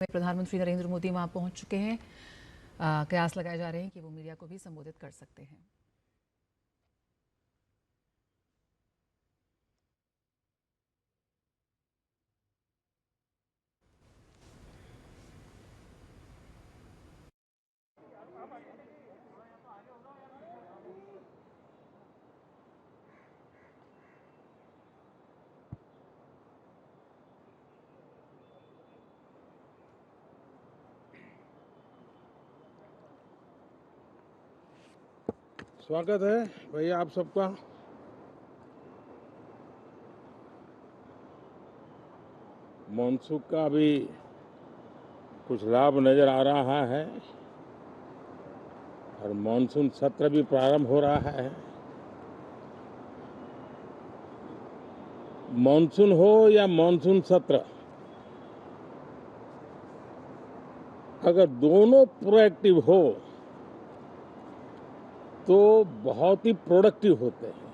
प्रधानमंत्री नरेंद्र मोदी वहां पहुंच चुके हैं। कयास लगाए जा रहे हैं कि वो मीडिया को भी संबोधित कर सकते हैं। स्वागत है भैया आप सबका। मानसून का भी कुछ लाभ नजर आ रहा है और मानसून सत्र भी प्रारंभ हो रहा है। मानसून हो या मानसून सत्र, अगर दोनों प्रोएक्टिव हो तो बहुत ही प्रोडक्टिव होते हैं।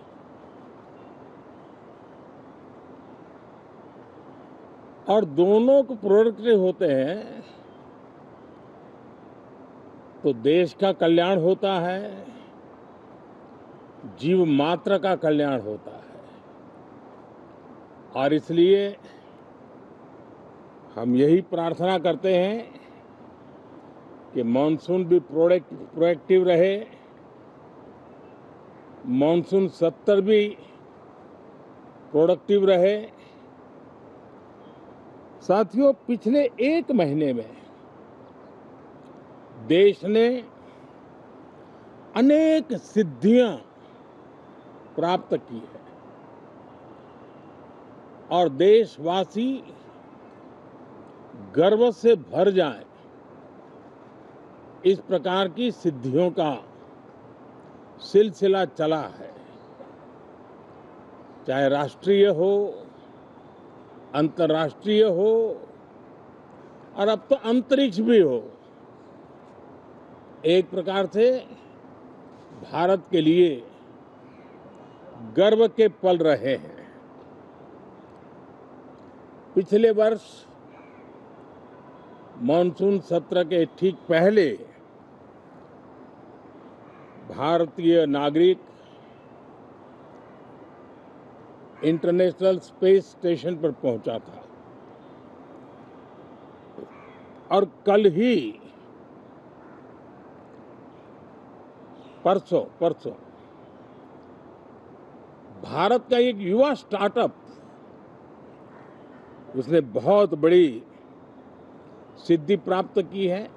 और दोनों को प्रोडक्टिव होते हैं तो देश का कल्याण होता है, जीव मात्र का कल्याण होता है। और इसलिए हम यही प्रार्थना करते हैं कि मानसून भी प्रोएक्टिव रहे, मानसून सत्र भी प्रोडक्टिव रहे। साथियों, पिछले एक महीने में देश ने अनेक सिद्धियां प्राप्त की है और देशवासी गर्व से भर जाएं, इस प्रकार की सिद्धियों का सिलसिला चला है। चाहे राष्ट्रीय हो, अंतर्राष्ट्रीय हो और अब तो अंतरिक्ष भी हो। एक प्रकार से भारत के लिए गर्व के पल रहे हैं। पिछले वर्ष मानसून सत्र के ठीक पहले भारतीय नागरिक इंटरनेशनल स्पेस स्टेशन पर पहुंचा था और कल ही परसों भारत का एक युवा स्टार्टअप, उसने बहुत बड़ी सिद्धि प्राप्त की है।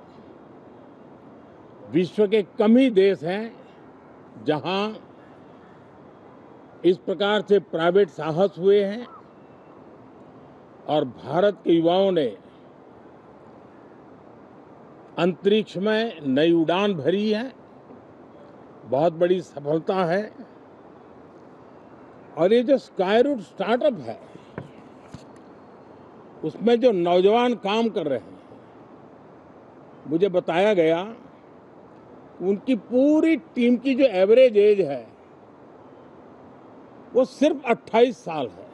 विश्व के कम ही देश हैं जहां इस प्रकार से प्राइवेट साहस हुए हैं और भारत के युवाओं ने अंतरिक्ष में नई उड़ान भरी है। बहुत बड़ी सफलता है। और ये जो स्काईरूट स्टार्टअप है, उसमें जो नौजवान काम कर रहे हैं, मुझे बताया गया उनकी पूरी टीम की जो एवरेज एज है वो सिर्फ 28 साल है।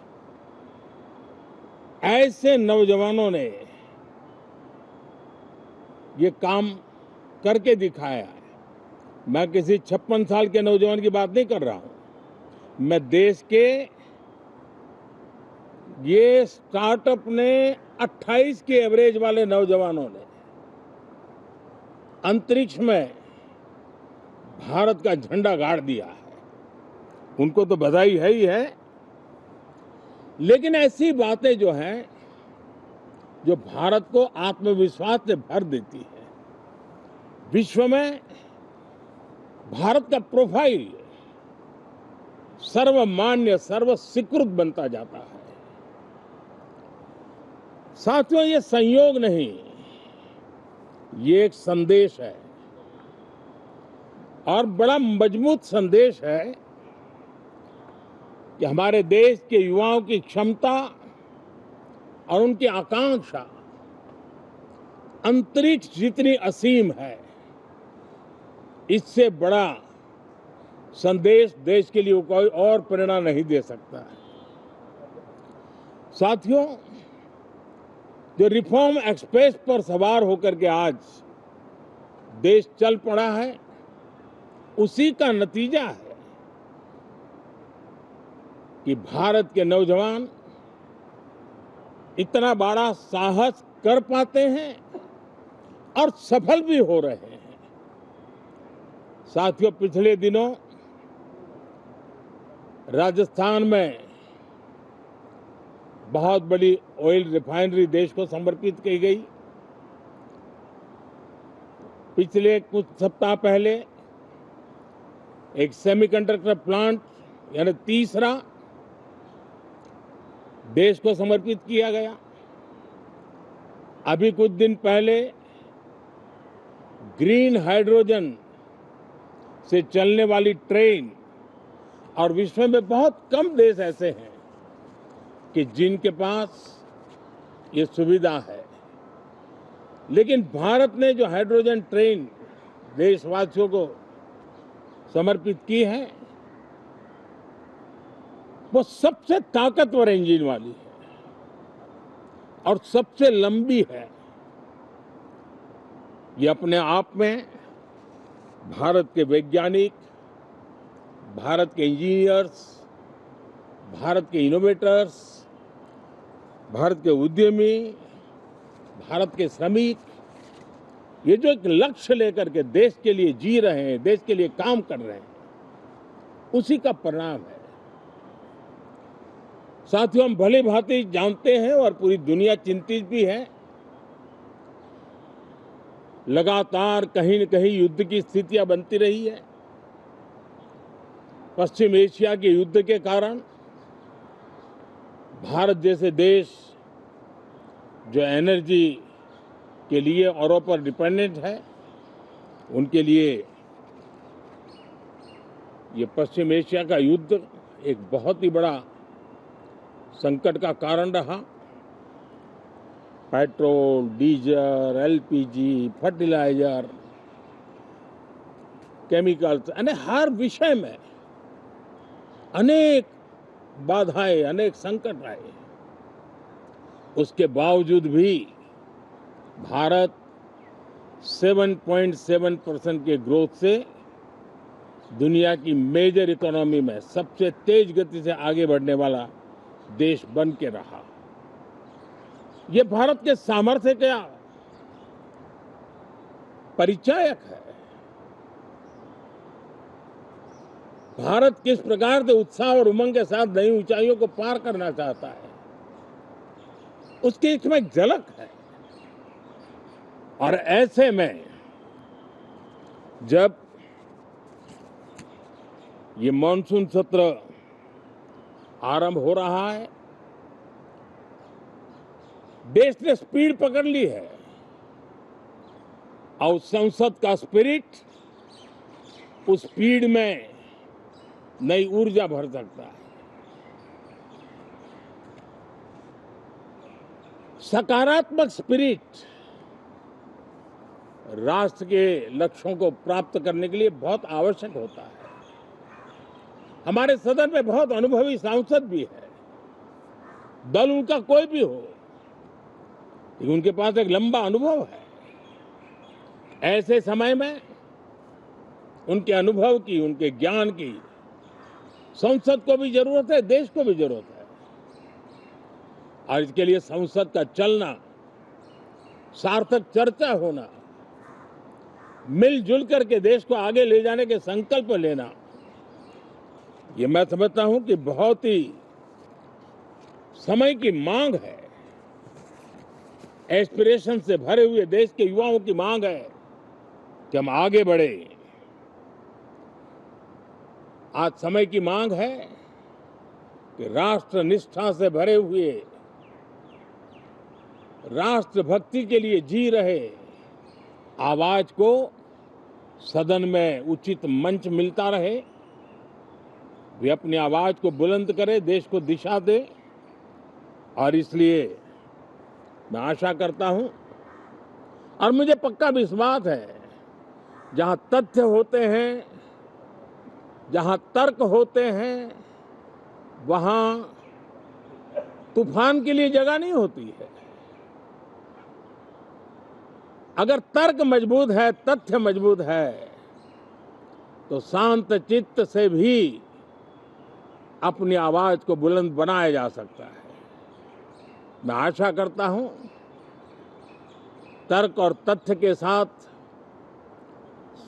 ऐसे नौजवानों ने ये काम करके दिखाया है। मैं किसी 56 साल के नौजवान की बात नहीं कर रहा हूं। मैं देश के ये स्टार्टअप ने 28 के एवरेज वाले नौजवानों ने अंतरिक्ष में भारत का झंडा गाड़ दिया है। उनको तो बधाई है ही है, लेकिन ऐसी बातें जो हैं, जो भारत को आत्मविश्वास से भर देती है, विश्व में भारत का प्रोफाइल सर्वमान्य, सर्वस्वीकृत बनता जाता है। साथियों, ये संयोग नहीं, ये एक संदेश है और बड़ा मजबूत संदेश है कि हमारे देश के युवाओं की क्षमता और उनकी आकांक्षा अंतरिक्ष जितनी असीम है, इससे बड़ा संदेश देश के लिए कोई और प्रेरणा नहीं दे सकता है। साथियों, जो रिफॉर्म एक्सप्रेस पर सवार होकर के आज देश चल पड़ा है, उसी का नतीजा है कि भारत के नौजवान इतना बड़ा साहस कर पाते हैं और सफल भी हो रहे हैं। साथियों, पिछले दिनों राजस्थान में बहुत बड़ी ऑयल रिफाइनरी देश को समर्पित की गई। पिछले कुछ सप्ताह पहले एक सेमीकंडक्टर प्लांट यानी तीसरा देश को समर्पित किया गया। अभी कुछ दिन पहले ग्रीन हाइड्रोजन से चलने वाली ट्रेन, और विश्व में बहुत कम देश ऐसे हैं कि जिनके पास ये सुविधा है, लेकिन भारत ने जो हाइड्रोजन ट्रेन देशवासियों को समर्पित की है, वो सबसे ताकतवर इंजन वाली है और सबसे लंबी है। ये अपने आप में भारत के वैज्ञानिक, भारत के इंजीनियर्स, भारत के इनोवेटर्स, भारत के उद्यमी, भारत के श्रमिक, ये जो एक लक्ष्य लेकर के देश के लिए जी रहे हैं, देश के लिए काम कर रहे हैं, उसी का परिणाम है। साथियों, हम भली भांति जानते हैं और पूरी दुनिया चिंतित भी है, लगातार कहीं न कहीं युद्ध की स्थितियां बनती रही है। पश्चिम एशिया के युद्ध के कारण भारत जैसे देश जो एनर्जी के लिए औरों पर डिपेंडेंट है, उनके लिए ये पश्चिम एशिया का युद्ध एक बहुत ही बड़ा संकट का कारण रहा। Petrol, diesel, LPG, fertiliser, chemicals, यानी हर विषय में अनेक बाधाएं, अनेक संकट आए। उसके बावजूद भी भारत 7.7% के ग्रोथ से दुनिया की मेजर इकोनॉमी में सबसे तेज गति से आगे बढ़ने वाला देश बन के रहा। ये भारत के सामर्थ्य का परिचायक है। भारत किस प्रकार से उत्साह और उमंग के साथ नई ऊंचाइयों को पार करना चाहता है, उसकी इसमें एक झलक है। और ऐसे में जब ये मॉनसून सत्र आरंभ हो रहा है, देश ने स्पीड पकड़ ली है और संसद का स्पिरिट उस स्पीड में नई ऊर्जा भर सकता है। सकारात्मक स्पिरिट राष्ट्र के लक्ष्यों को प्राप्त करने के लिए बहुत आवश्यक होता है। हमारे सदन में बहुत अनुभवी सांसद भी है, दल उनका कोई भी हो, लेकिन उनके पास एक लंबा अनुभव है। ऐसे समय में उनके अनुभव की, उनके ज्ञान की संसद को भी जरूरत है, देश को भी जरूरत है। और इसके लिए संसद का चलना, सार्थक चर्चा होना, मिलजुल करके देश को आगे ले जाने के संकल्प लेना, ये मैं समझता हूं कि बहुत ही समय की मांग है। एस्पिरेशन से भरे हुए देश के युवाओं की मांग है कि हम आगे बढ़े। आज समय की मांग है कि राष्ट्र निष्ठा से भरे हुए, राष्ट्र भक्ति के लिए जी रहे आवाज को सदन में उचित मंच मिलता रहे, वे अपनी आवाज को बुलंद करे, देश को दिशा दे। और इसलिए मैं आशा करता हूं और मुझे पक्का विश्वास है, जहां तथ्य होते हैं, जहां तर्क होते हैं, वहां तूफान के लिए जगह नहीं होती है। अगर तर्क मजबूत है, तथ्य मजबूत है, तो शांत चित्त से भी अपनी आवाज को बुलंद बनाया जा सकता है। मैं आशा करता हूं तर्क और तथ्य के साथ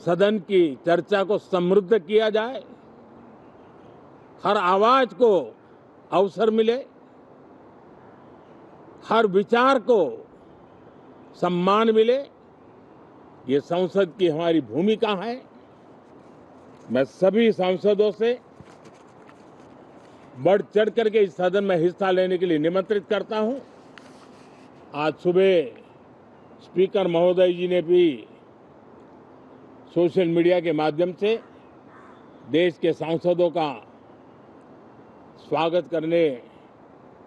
सदन की चर्चा को समृद्ध किया जाए, हर आवाज को अवसर मिले, हर विचार को सम्मान मिले। ये संसद की हमारी भूमिका है। मैं सभी सांसदों से बढ़ चढ़ करके इस सदन में हिस्सा लेने के लिए निमंत्रित करता हूं। आज सुबह स्पीकर महोदय जी ने भी सोशल मीडिया के माध्यम से देश के सांसदों का स्वागत करने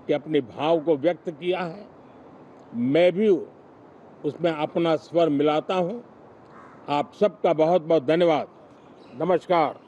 के अपने भाव को व्यक्त किया है। मैं भी उसमें अपना स्वर मिलाता हूं। आप सबका बहुत बहुत धन्यवाद। नमस्कार।